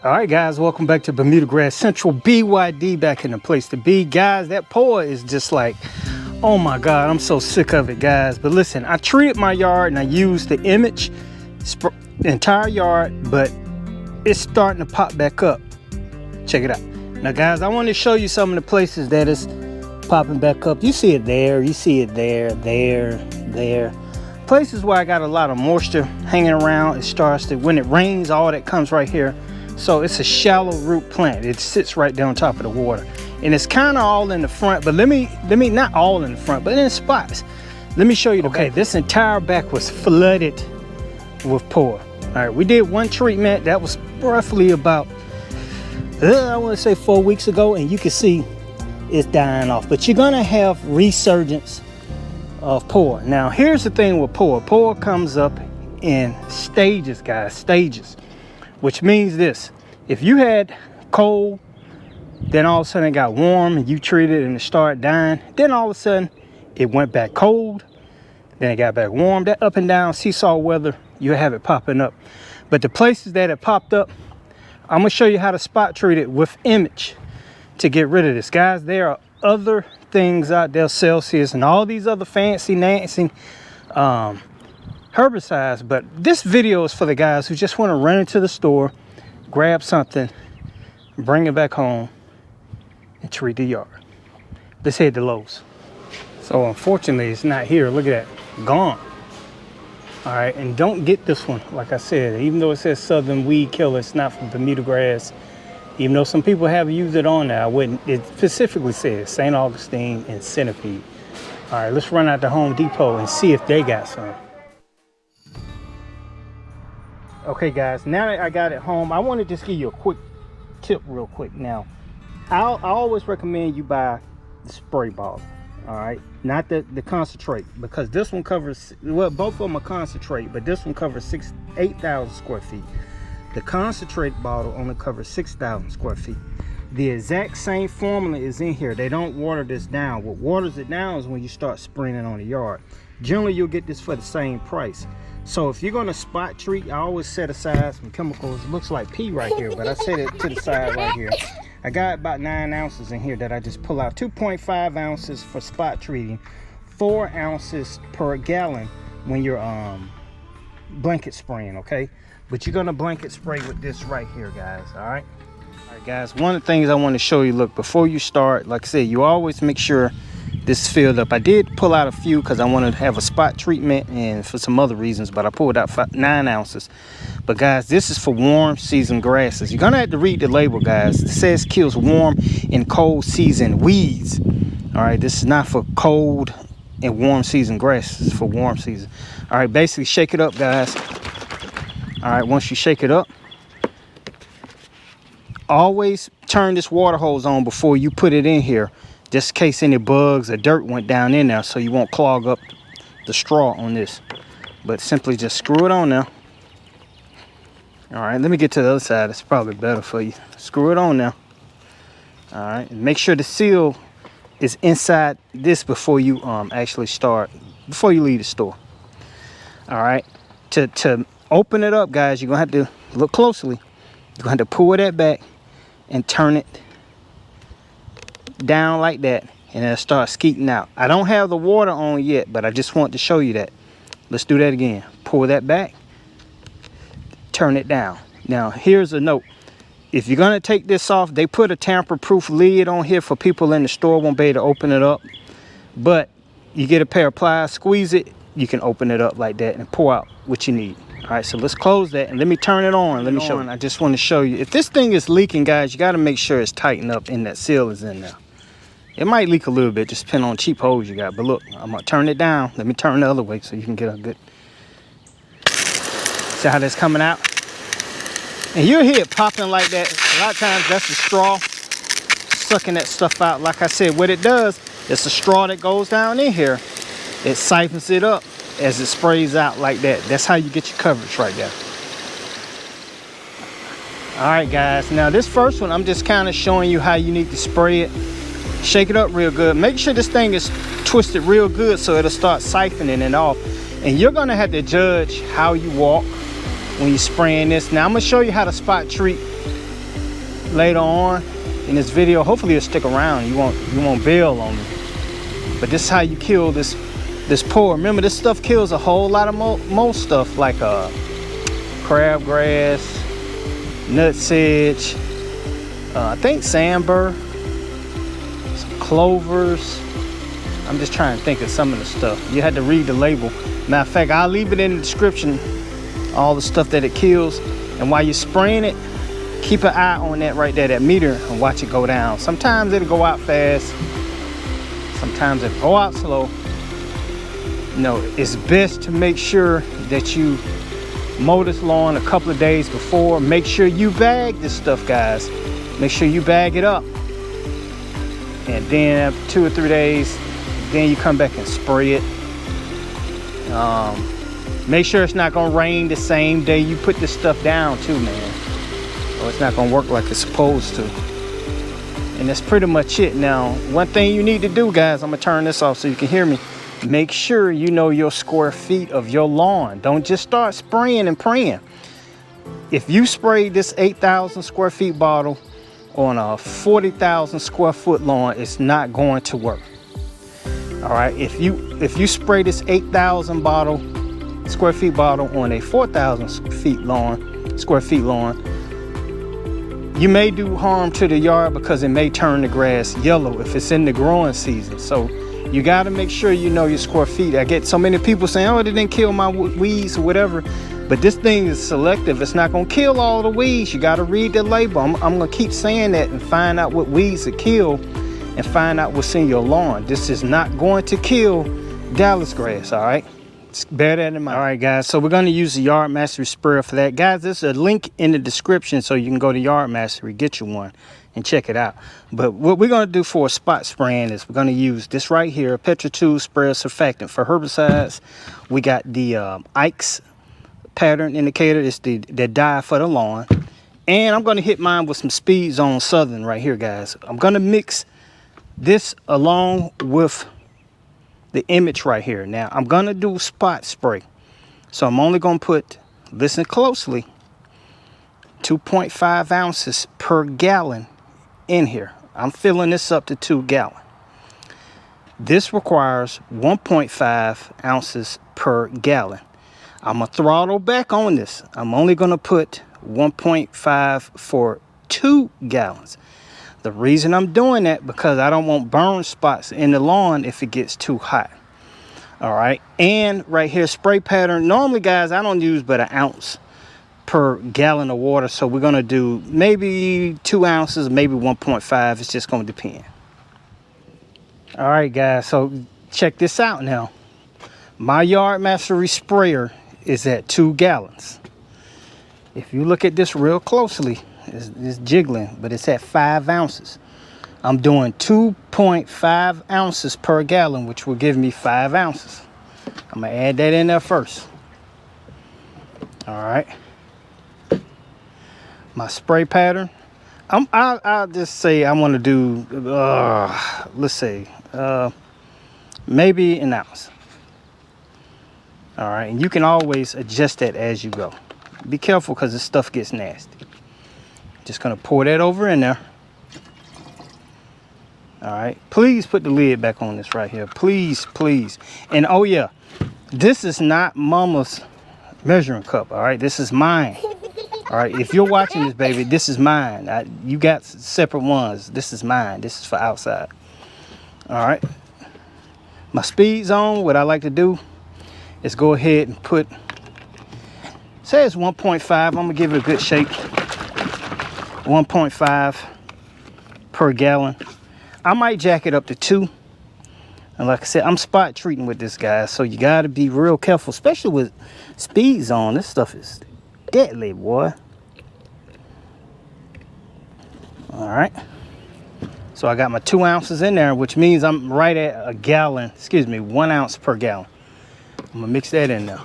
All right, guys, welcome back to Bermuda Grass Central. BYD back in the place to be. Guys, that POA is just like, oh my God, I'm so sick of it, guys. But listen, I treated my yard and I used the image, the entire yard, but it's starting to pop back up. Check it out. Now, guys, I want to show you some of the places that is popping back up. You see it there, you see it there, there. Places where I got a lot of moisture hanging around. It starts to, when it rains, all that comes right here. So it's a shallow root plant. It sits right down on top of the water. And it's kind of all in the front, but let me not all in the front, but in spots. Let me show you the back. This entire back was flooded with POA. All right, we did one treatment. That was roughly about, I want to say 4 weeks ago, and you can see it's dying off. But you're gonna have resurgence of POA. Now, here's the thing with POA. POA comes up in stages, guys, stages. Which means this: if you had cold, then all of a sudden it got warm and you treated and it started dying, then all of a sudden it went back cold, then it got back warm. That up and down seesaw weather, you have it popping up. But the places that it popped up, I'm gonna show you how to spot treat it with image to get rid of this. Guys, there are other things out there, Celsius and all these other fancy Nancy herbicides, but this video is for the guys who just want to run into the store, grab something, bring it back home, and treat the yard. Let's head to Lowe's. So unfortunately, it's not here. Look at that, gone. All right, and don't get this one. Like I said, even though it says Southern Weed Killer, it's not from Bermuda Grass. Even though some people have used it on there, I wouldn't. It specifically says St. Augustine and Centipede. All right, let's run out to Home Depot and see if they got some. Okay, guys, now that I got it home, I want to just give you a quick tip real quick. Now, I always recommend you buy the spray bottle, all right? Not the concentrate, because this one covers, well, both of them are concentrate, but this one covers 8,000 square feet. The concentrate bottle only covers 6,000 square feet. The exact same formula is in here. They don't water this down. What waters it down is when you start spraying it on the yard. Generally, you'll get this for the same price. So if you're going to spot treat, I always set aside some chemicals. It looks like pee right here, but I set it to the side right here. I got about 9 ounces in here that I just pull out. 2.5 ounces for spot treating, 4 ounces per gallon when you're blanket spraying, okay? But you're going to blanket spray with this right here, guys, all right? All right, guys, one of the things I want to show you, look, before you start, like I said, you always make sure this is filled up. I did pull out a few because I wanted to have a spot treatment and for some other reasons, but I pulled out 9 ounces. But guys, this is for warm season grasses. You're gonna have to read the label, guys. It says kills warm and cold season weeds. All right, this is not for cold and warm season grass. It's for warm season. All right, basically shake it up, guys. All right, once you shake it up, always turn this water hose on before you put it in here, just in case any bugs or dirt went down in there, so you won't clog up the straw on this. But simply just screw it on now. All right, let me get to the other side. It's probably better for you. Screw it on now. All right, and make sure the seal is inside this before you actually start, before you leave the store. All right, to open it up, guys, you're gonna have to look closely. You're gonna have to pull that back and turn it down like that, and it'll start skeeting out. I don't have the water on yet, but I just want to show you that. Let's do that again. Pull that back, turn it down. Now here's a note: if you're going to take this off, they put a tamper-proof lid on here for people in the store won't be able to open it up, but you get a pair of pliers, squeeze it, you can open it up like that and pour out what you need. All right, so let's close that and let me turn it on. Let me show you. I just want to show you, if this thing is leaking, guys, you got to make sure it's tightened up and that seal is in there. It might leak a little bit, just depending on cheap hose you got. But look, I'm gonna turn it down. Let me turn the other way so you can get a good. See how that's coming out? And you'll hear it popping like that. A lot of times that's the straw sucking that stuff out. Like I said, what it does, it's a straw that goes down in here. It siphons it up as it sprays out like that. That's how you get your coverage right there. All right, guys. Now this first one, I'm just kind of showing you how you need to spray it. Shake it up real good. Make sure this thing is twisted real good so it'll start siphoning it off. And you're gonna have to judge how you walk when you're spraying this. Now I'm gonna show you how to spot treat later on in this video. Hopefully it'll stick around. You won't bail on me. But this is how you kill this POA. Remember, this stuff kills a whole lot of more stuff like crabgrass, nutsedge, I think sandbur, some clovers. I'm just trying to think of some of the stuff. You had to read the label. Matter of fact, I'll leave it in the description, all the stuff that it kills. And while you're spraying it, keep an eye on that right there, that meter, and watch it go down. Sometimes it'll go out fast. Sometimes it'll go out slow. You know, it's best to make sure that you mow this lawn a couple of days before. Make sure you bag this stuff, guys. Make sure you bag it up. And then 2 or 3 days, then you come back and spray it. Make sure it's not gonna rain the same day you put this stuff down too, man. Or it's not gonna work like it's supposed to. And that's pretty much it. Now, one thing you need to do, guys, I'm gonna turn this off so you can hear me. Make sure you know your square feet of your lawn. Don't just start spraying and praying. If you spray this 8,000 square feet bottle on a 40,000 square foot lawn, it's not going to work. All right, if you spray this 8,000 square feet bottle on a 4,000 square feet lawn, you may do harm to the yard because it may turn the grass yellow if it's in the growing season. So you got to make sure you know your square feet. I get so many people saying, oh, it didn't kill my weeds or whatever. But this thing is selective. It's not going to kill all the weeds. You got to read the label. I'm going to keep saying that and find out what weeds it kill and find out what's in your lawn. This is not going to kill Dallas grass, all right? Bear that in mind. All right, guys, so we're going to use the Yard Mastery sprayer for that. Guys, there's a link in the description so you can go to Yard Mastery, get you one, and check it out. But what we're going to do for a spot spraying is we're going to use this right here, Petra 2 sprayer surfactant for herbicides. We got the Ike's pattern indicator. It's the dye for the lawn. And I'm going to hit mine with some Speed Zone Southern right here, guys. I'm going to mix this along with the image right here. Now I'm gonna do spot spray, so I'm only gonna put, listen closely, 2.5 ounces per gallon in here. I'm filling this up to 2 gallons. This requires 1.5 ounces per gallon. I'm gonna throttle back on this. I'm only gonna put 1.5 for 2 gallons. The reason I'm doing that, because I don't want burn spots in the lawn if it gets too hot. All right, and right here, spray pattern. Normally, guys, I don't use but 1 ounce per gallon of water. So we're gonna do maybe 2 ounces, maybe 1.5. It's just gonna depend. All right, guys, so check this out now. My Yard Mastery sprayer is at 2 gallons. If you look at this real closely, it's jiggling, but it's at 5 ounces. I'm doing 2.5 ounces per gallon, which will give me 5 ounces. I'm gonna add that in there first. All right. My spray pattern. I'll just say I want to do, let's say, maybe 1 ounce. All right, and you can always adjust that as you go. Be careful because this stuff gets nasty. Just gonna pour that over in there. All right, please put the lid back on this right here, please, please. And oh yeah, this is not Mama's measuring cup. All right, this is mine. All right, if you're watching this, baby, this is mine. You got separate ones. This is mine. This is for outside. All right, my Speed Zone, what I like to do is go ahead and put, say it's 1.5. I'm gonna give it a good shake. 1.5 per gallon. I might jack it up to 2. And like I said, I'm spot treating with this, guys, so you got to be real careful, especially with Speed Zone. This stuff is deadly, boy. All right, so I got my 2 ounces in there, which means I'm right at a gallon, excuse me, 1 ounce per gallon. I'm gonna mix that in there.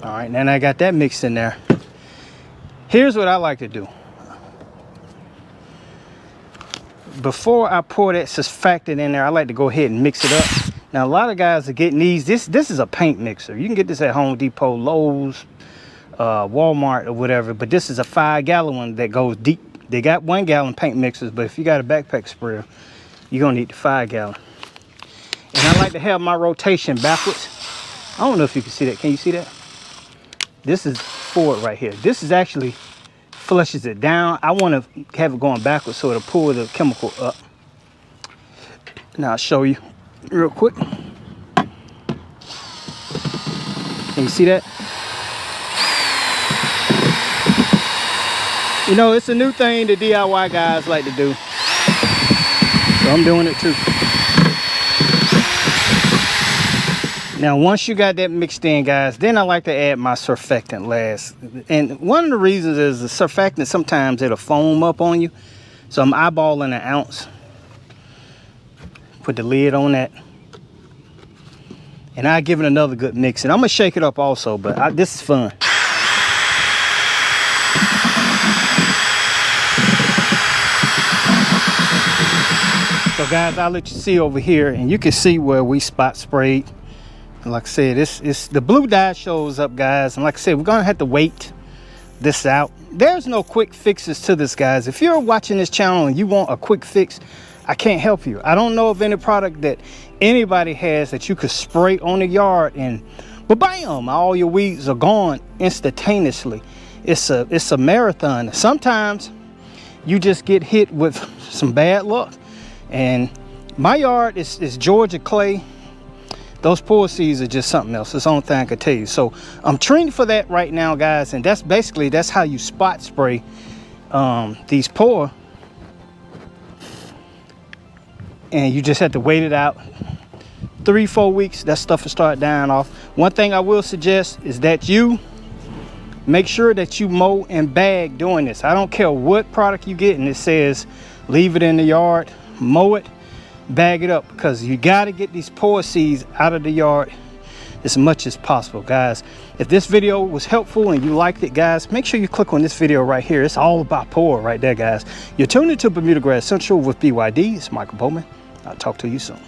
All right, then I got that mixed in there. Here's what I like to do. Before I pour that surfactant in there, I like to go ahead and mix it up. Now, a lot of guys are getting these. This is a paint mixer. You can get this at Home Depot, Lowe's, Walmart or whatever, but this is a 5-gallon one that goes deep. They got 1-gallon paint mixers, but if you got a backpack sprayer, you're gonna need the 5-gallon. And I like to have my rotation backwards. I don't know if you can see that. Can you see that? This is forward right here. This is actually flushes it down. I want to have it going backwards so it'll pull the chemical up. Now I'll show you real quick. Can you see that? You know, it's a new thing the DIY guys like to do. So I'm doing it too. Now, once you got that mixed in, guys, then I like to add my surfactant last. And one of the reasons is the surfactant, sometimes it'll foam up on you. So I'm eyeballing an ounce. Put the lid on that. And I give it another good mix. And I'm going to shake it up also, but this is fun. So, guys, I'll let you see over here. And you can see where we spot sprayed. Like I said, it's the blue dye shows up, guys, and like I said, we're gonna have to wait this out. There's no quick fixes to this, guys. If you're watching this channel and you want a quick fix, I can't help you. I don't know of any product that anybody has that you could spray on the yard and bam, all your weeds are gone instantaneously. It's a marathon. Sometimes you just get hit with some bad luck. And my yard is Georgia clay. Those POA seeds are just something else. That's the only thing I could tell you. So I'm training for that right now, guys. And that's how you spot spray these POA. And you just have to wait it out 3-4 weeks. That stuff will start dying off. One thing I will suggest is that you make sure that you mow and bag doing this. I don't care what product you get and it says leave it in the yard, mow it, bag it up, because you got to get these POA seeds out of the yard as much as possible, guys. If this video was helpful and you liked it, guys, make sure you click on this video right here. It's all about POA right there, guys. You're tuned into Bermuda Grass Central with BYD. It's Michael Bowman. I'll talk to you soon.